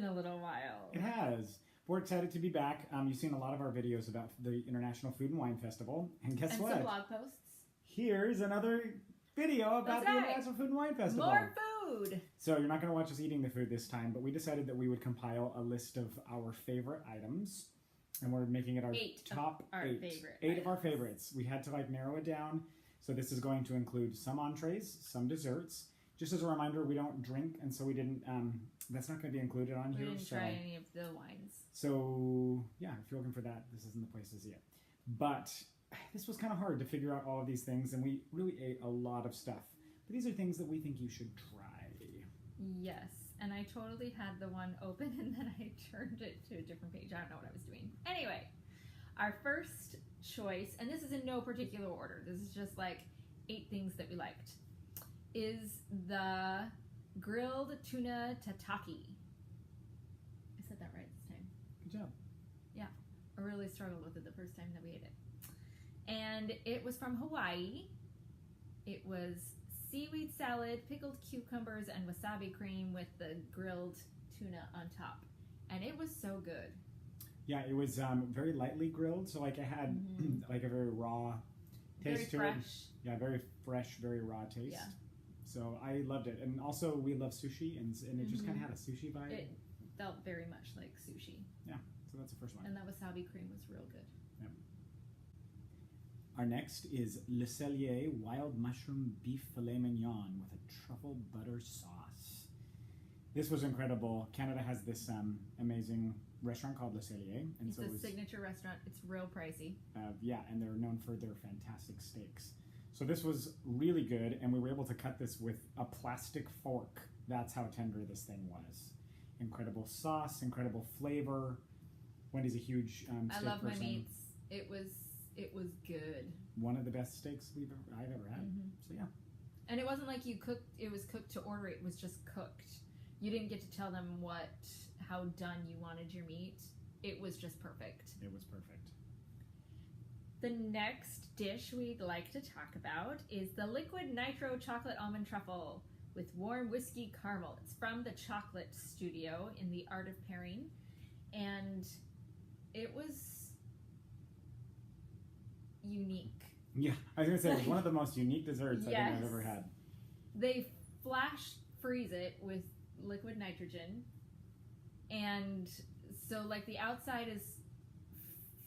a little while. It has. We're excited to be back. You've seen a lot of our videos about the International Food and Wine Festival. And guess what? Some blog posts. Here's another video about the International Food and Wine Festival. More food! So you're not going to watch us eating the food this time, but we decided that we would compile a list of our favorite items. And we're making it our top eight of our favorites. We had to narrow it down. So this is going to include some entrees, some desserts. Just as a reminder, we don't drink, and so we didn't. That's not going to be included on here. We didn't try any of the wines. So yeah, if you're looking for that, this isn't the place to see it. But this was kind of hard to figure out all of these things, and we really ate a lot of stuff. But these are things that we think you should try. Yes, and I totally had the one open, and then I turned it to a different page. I don't know what I was doing. Anyway, our first choice, and this is in no particular order. This is just 8 things that we liked. Is the grilled tuna tataki. I said that right this time. Good job. Yeah, I really struggled with it the first time that we ate it. And it was from Hawaii. It was seaweed salad, pickled cucumbers, and wasabi cream with the grilled tuna on top. And it was so good. Yeah, it was very lightly grilled, so it had a very raw taste very to fresh. it. Yeah, very fresh, very raw taste. Yeah. So I loved it. And also we love sushi, and it just kind of had a sushi vibe. It felt very much like sushi. Yeah, so that's the first one. And that wasabi cream was real good. Yep. Our next is Le Cellier Wild Mushroom Beef Filet Mignon with a truffle butter sauce. This was incredible. Canada has this amazing restaurant called Le Cellier. And it's a signature restaurant. It's real pricey. Yeah, and they're known for their fantastic steaks. So this was really good, and we were able to cut this with a plastic fork. That's how tender this thing was. Incredible sauce, incredible flavor. Wendy's a huge steak I love person. my meats. It was good. One of the best steaks I've ever had. So yeah. And it wasn't like it was cooked to order. It was just cooked. You didn't get to tell them how done you wanted your meat. It was just perfect. It was perfect. The next dish we'd like to talk about is the liquid nitro chocolate almond truffle with warm whiskey caramel. It's from the Chocolate Studio in the Art of Pairing, and it was unique. Yeah, I was going to say, it was one of the most unique desserts I think I've ever had. They flash freeze it with liquid nitrogen, and so the outside is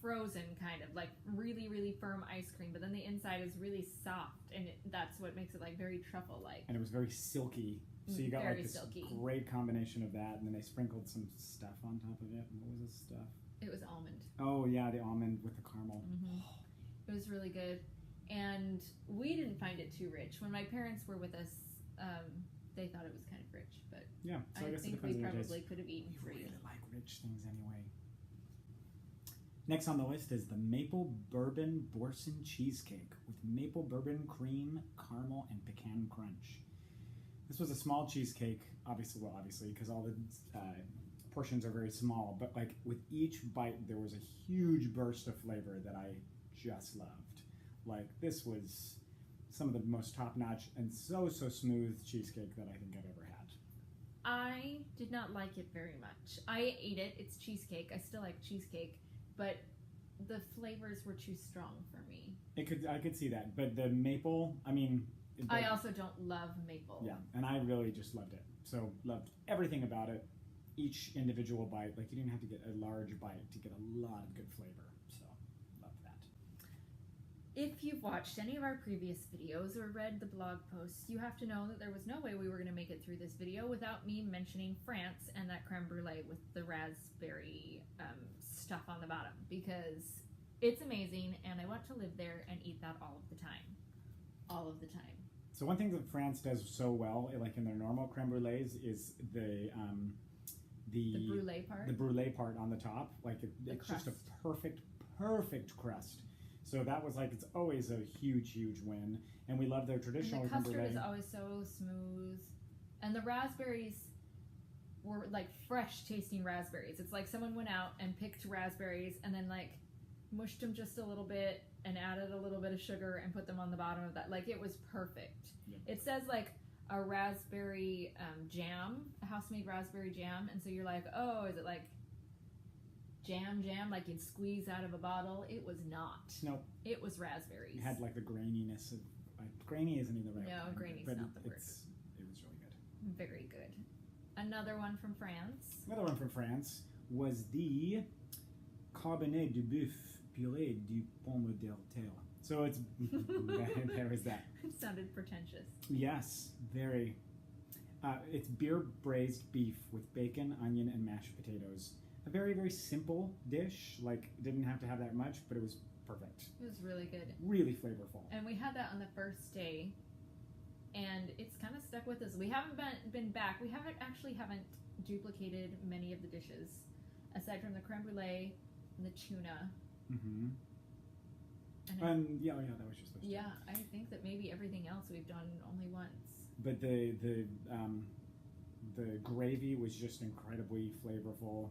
frozen, kind of really, really firm ice cream, but then the inside is really soft, and that's what makes it very truffle-like. And it was very silky, so you got this silky. Great combination of that, and then they sprinkled some stuff on top of it. What was this stuff? It was almond. Oh yeah, the almond with the caramel. It was really good, and we didn't find it too rich. When my parents were with us, they thought it was kind of rich, but yeah, so I guess think it depends we on your probably taste. could have eaten We 3. really like rich things anyway. Next on the list is the Maple Bourbon Boursin Cheesecake with maple bourbon cream, caramel, and pecan crunch. This was a small cheesecake, obviously, because all the portions are very small, but with each bite there was a huge burst of flavor that I just loved. This was some of the most top-notch and so smooth cheesecake that I think I've ever had. I did not like it very much. I ate it. It's cheesecake. I still like cheesecake, but the flavors were too strong for me. I could see that, but the maple, I also don't love maple. Yeah, and I really just loved it. So loved everything about it. Each individual bite, you didn't have to get a large bite to get a lot of good flavor. So loved that. If you've watched any of our previous videos or read the blog posts, you have to know that there was no way we were going to make it through this video without me mentioning France and that creme brulee with the raspberry stuff on the bottom, because it's amazing and I want to live there and eat that all of the time. All of the time. So one thing that France does so well, in their normal creme brulees, is the brulee part? The brulee part on the top. It's just a perfect crust. So that was it's always a huge win. And we love their traditional creme brulee. And the custard is always so smooth. And the raspberries were fresh tasting raspberries. It's someone went out and picked raspberries and then mushed them just a little bit and added a little bit of sugar and put them on the bottom of that. It was perfect. Yeah. It says a raspberry jam, a house-made raspberry jam, and so you're like, oh, is it like jam, like you'd squeeze out of a bottle? It was not. Nope. It was raspberries. It had like the graininess of, grainy isn't even the right No, word. grainy's but not the word. It was really good. Very good. Another one from France. Another one from France was the Cabernet du Boeuf purée du pomme de terre. So it's, there was that. It sounded pretentious. Yes, very. It's beer braised beef with bacon, onion, and mashed potatoes. A very, very simple dish. Like, didn't have to have that much, but it was perfect. It was really good. Really flavorful. And we had that on the first day, and it's kind of stuck with us. We haven't been back. We haven't duplicated many of the dishes, aside from the creme brulee and the tuna. Mm-hmm. And yeah, that was just those. Yeah, I think that maybe everything else we've done only once. But the gravy was just incredibly flavorful.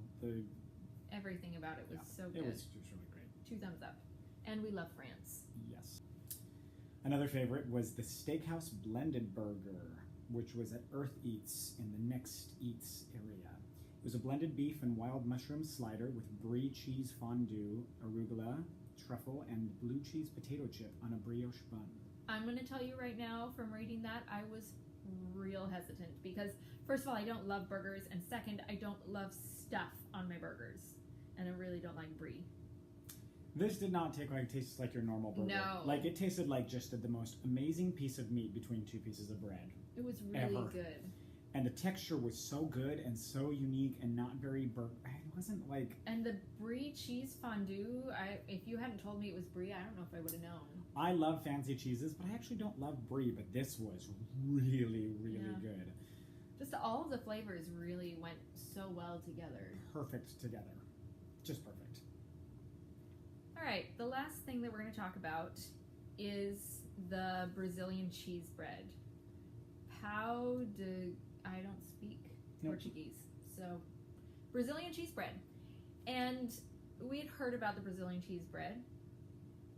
Everything about it was so good. It was just really great. 2 thumbs up. And we love France. Yes. Another favorite was the Steakhouse Blended Burger, which was at Earth Eats in the Next Eats area. It was a blended beef and wild mushroom slider with brie cheese fondue, arugula, truffle, and blue cheese potato chip on a brioche bun. I'm going to tell you right now, from reading that, I was real hesitant because, first of all, I don't love burgers, and second, I don't love stuff on my burgers, and I really don't like brie. This did not taste like your normal burger. No. Like, it tasted like just the most amazing piece of meat between 2 pieces of bread. It was really ever. good. And the texture was so good and so unique and not very it wasn't like... And the brie cheese fondue, if you hadn't told me it was brie, I don't know if I would have known. I love fancy cheeses, but I actually don't love brie, but this was really, really good. Just all of the flavors really went so well together. Perfect together. Just perfect. All right, the last thing that we're going to talk about is the Brazilian cheese bread. I don't speak Portuguese, so Brazilian cheese bread. And we had heard about the Brazilian cheese bread.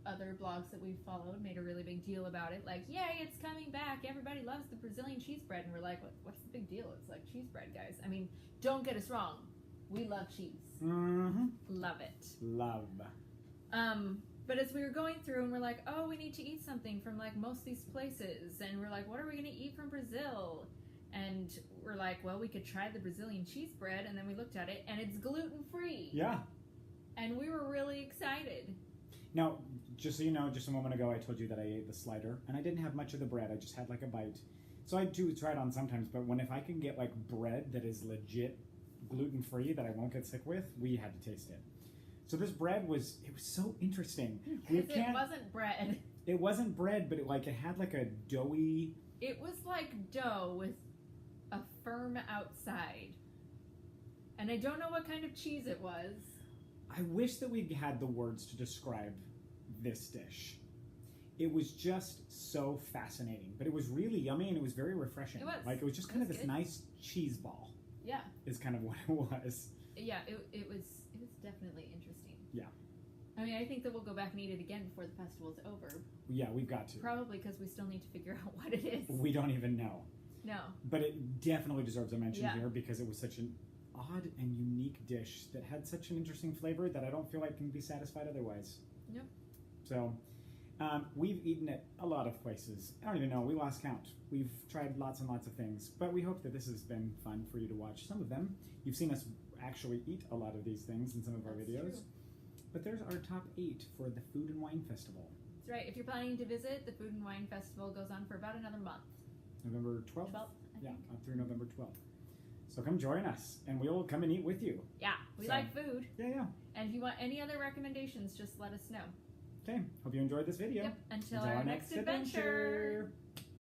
Other blogs that we followed made a really big deal about it. Like, yay, it's coming back. Everybody loves the Brazilian cheese bread. And we're like, what's the big deal? It's like cheese bread, guys. I mean, don't get us wrong. We love cheese. Mm-hmm. Love it. Love. But as we were going through and we're like, oh, we need to eat something from like most of these places. And we're like, what are we going to eat from Brazil? And we're like, well, we could try the Brazilian cheese bread. And then we looked at it and it's gluten-free. Yeah. And we were really excited. Now, just so you know, just a moment ago I told you that I ate the slider. And I didn't have much of the bread. I just had like a bite. So I do try it on sometimes. But if I can get like bread that is legit gluten-free that I won't get sick with, we had to taste it. So this bread was so interesting. Because it wasn't bread. It wasn't bread, but it had like a doughy... It was like dough with a firm outside. And I don't know what kind of cheese it was. I wish that we had the words to describe this dish. It was just so fascinating. But it was really yummy and it was very refreshing. It was. Like, it was just kind of this good. nice cheese ball. Yeah. Is kind of what it was. Yeah, it was definitely interesting. Yeah. I mean, I think that we'll go back and eat it again before the festival's over. Yeah, we've got to. Probably because we still need to figure out what it is. We don't even know. No. But it definitely deserves a mention here because it was such an odd and unique dish that had such an interesting flavor that I don't feel like can be satisfied otherwise. Nope. So, we've eaten at a lot of places. I don't even know. We lost count. We've tried lots and lots of things. But we hope that this has been fun for you to watch some of them. You've seen us actually eat a lot of these things in some of our videos. True. But there's our top 8 for the Food and Wine Festival. That's right. If you're planning to visit, the Food and Wine Festival goes on for about another month. November 12th? 12th, Yeah, up through November 12th. So come join us, and we'll come and eat with you. Yeah, we like food. Yeah. And if you want any other recommendations, just let us know. Okay, hope you enjoyed this video. Yep, until our next adventure.